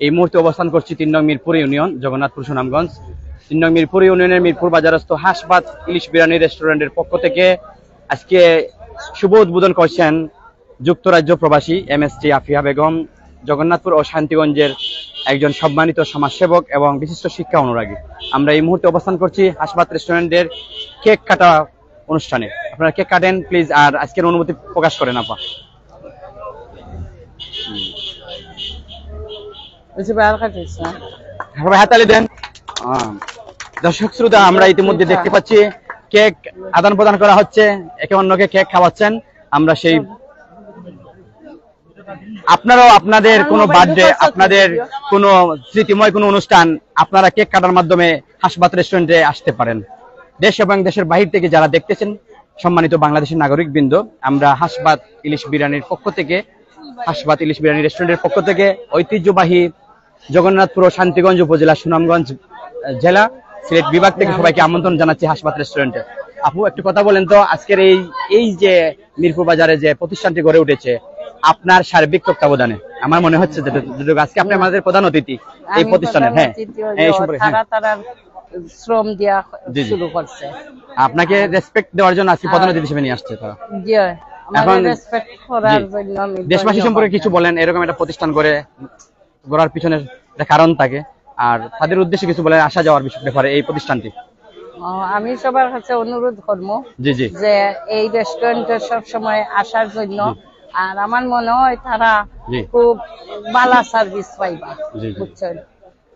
এই মুহূর্তে অবস্থান করছি ৩ নং মিরপুর ইউনিয়ন, জগন্নাথপুর সুনামগঞ্জ। ৩ নং মিরপুর ইউনিয়নের মিরপুর বাজারস্থ হাসবাত ইলিশ বিরিয়ানি রেস্টুরেন্টের পক্ষ থেকে আজকে শুভ উদ্বোধন করছেন যুক্তরাজ্য প্রবাসী MST আফিয়া বেগম, জগন্নাথপুর ও শান্তিগঞ্জের একজন সম্মানিত সমাজসেবক এবং বিশিষ্ট শিক্ষা অনুরাগী। আমরা এই মুহূর্তে অবস্থান করছি হাসবাত রেস্টুরেন্টের কেক কাটা অনুষ্ঠানে। আপনারা কেক কাটেন প্লিজ, আর আজকের অনুমতি প্রকাশ করেন আপা। হাতালি দেন। দর্শক শ্রোতা, আমরা ইতিমধ্যে দেখতে পাচ্ছি কেক আদান প্রদান করা হচ্ছে, একে অন্যকে কেক খাওয়াচ্ছেন। আমরা সেই আপনারাও আপনাদের কোনো বার্থডে, আপনাদের কোনো স্মৃতিময় কোনো অনুষ্ঠান আপনারা কেক কাটার মাধ্যমে হাসবাত রেস্টুরেন্টে আসতে পারেন। দেশ এবং দেশের বাহির থেকে যারা দেখতেছেন সম্মানিত বাংলাদেশের নাগরিকবৃন্দ, আমরা হাসবাত ইলিশ বিরিয়ানির পক্ষ থেকে, হাসবাত ইলিশ বিরিয়ানি রেস্টুরেন্টের পক্ষ থেকে ঐতিহ্যবাহী জগন্নাথপুর ও শান্তিগঞ্জ উপজেলা, সুনামগঞ্জ জেলা, সিলেট বিভাগ থেকে সবাইকে আমন্ত্রণ জানাচ্ছি হাসবাত রেস্টুরেন্টে। আপু একটু কথা বলেন তো, আজকের এই যে মিরপুর বাজারে যে প্রতিষ্ঠানটি গড়ে উঠেছে আপনার সার্বিক তত্ত্বাবধানে, আমার মনে হচ্ছে যে আজকে আপনি আমাদের প্রধান অতিথি এই প্রতিষ্ঠানের। হ্যাঁ, এই সম্পর্কে শ্রম দেয়া শুরু করছে, আপনাকে রেসপেক্ট দেওয়ার জন্য আজকে প্রধান অতিথি হিসেবে নিয়ে আসছে তারা। এখন রেসপেক্ট করার জন্য দেশবাসী সম্পর্কে কিছু বলেন, এরকম একটা প্রতিষ্ঠান করে গড়ার পিছনে একটা কারণ থাকে, আর তাদের উদ্দেশ্যে কিছু বলেন আসা যাওয়ার ব্যাপারে এই প্রতিষ্ঠানটি। আমি সবার কাছে অনুরোধ করব যে এই রেস্টুরেন্টে সব সময় আসার জন্য, আর আমার মনে হয় তারা খুব ভালো সার্ভিস পাইবা। বুঝছেন?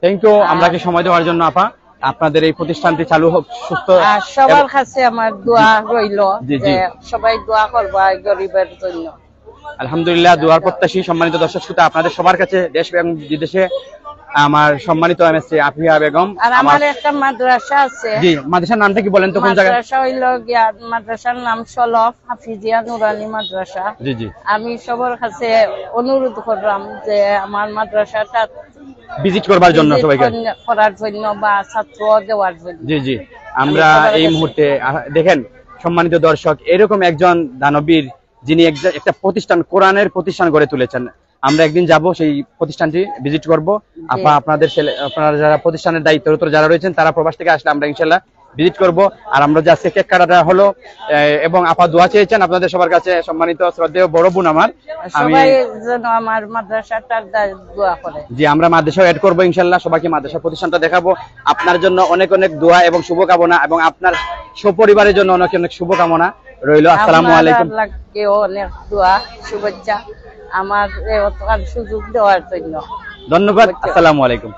থ্যাংক ইউ আমরাকে সময় দেওয়ার জন্য আপা। আপনাদের এই প্রতিষ্ঠানটি চালু হোক, সুস্থ। সবার কাছে আমার দোয়া রইল যে সবাই দোয়া করবা গরিবের জন্য। আলহামদুলিল্লাহ, দোয়ার প্রত্যাশী। সম্মানিত দর্শক শ্রোতা, আপনাদের সবার কাছে দেশ এবং বিদেশে আমার সম্মানিত MST আফিয়া বেগম। আর আমার একটা মাদ্রাসা আছে। জি, মাদ্রাসার নামটা কি বলেন তো? কোন জায়গা? মাদ্রাসা হইল গিয়া, মাদ্রাসার নাম শলফ হাফিজিয়া নুরানি মাদ্রাসা। জি জি, আমি সবার কাছে অনুরোধ করলাম যে আমার মাদ্রাসাটা ভিজিট করবার জন্য, সবাইকে করার জন্য বা ছাত্র দেওয়ার জন্য। জি জি, আমরা এই মুহূর্তে দেখেন সম্মানিত দর্শক, এরকম একজন দানবীর যিনি একটা প্রতিষ্ঠান, কোরআনের প্রতিষ্ঠান গড়ে তুলেছেন। আমরা একদিন যাব সেই প্রতিষ্ঠানটি ভিজিট করব। আপা আপনাদের আপনারা যারা প্রতিষ্ঠানের দায়িত্বরত যারা রয়েছেন তারা প্রবাস থেকে আসলে আমরা ইনশাল্লাহ ভিজিট করব। আর আমরা যে আজকে কেক কাটাটা হলো এবং আপা দোয়া চেয়েছেন আপনাদের সবার কাছে, সম্মানিত শ্রদ্ধেয় বড় বোন আমার, সবাই যেন আমার মাদ্রাসাটার দোয়া করে। জি, আমরা মাদ্রাসাও অ্যাড করব ইনশাল্লাহ, সবাইকে মাদ্রাসা প্রতিষ্ঠানটা দেখাবো। আপনার জন্য অনেক অনেক দোয়া এবং শুভকামনা, এবং আপনার সপরিবারের জন্য অনেক অনেক শুভকামনা রইল। আসসালামু আলাইকুম। অনেক দোয়া শুভেচ্ছা আমার সুযোগ দেওয়ার জন্য। ধন্যবাদ। আসসালামু আলাইকুম।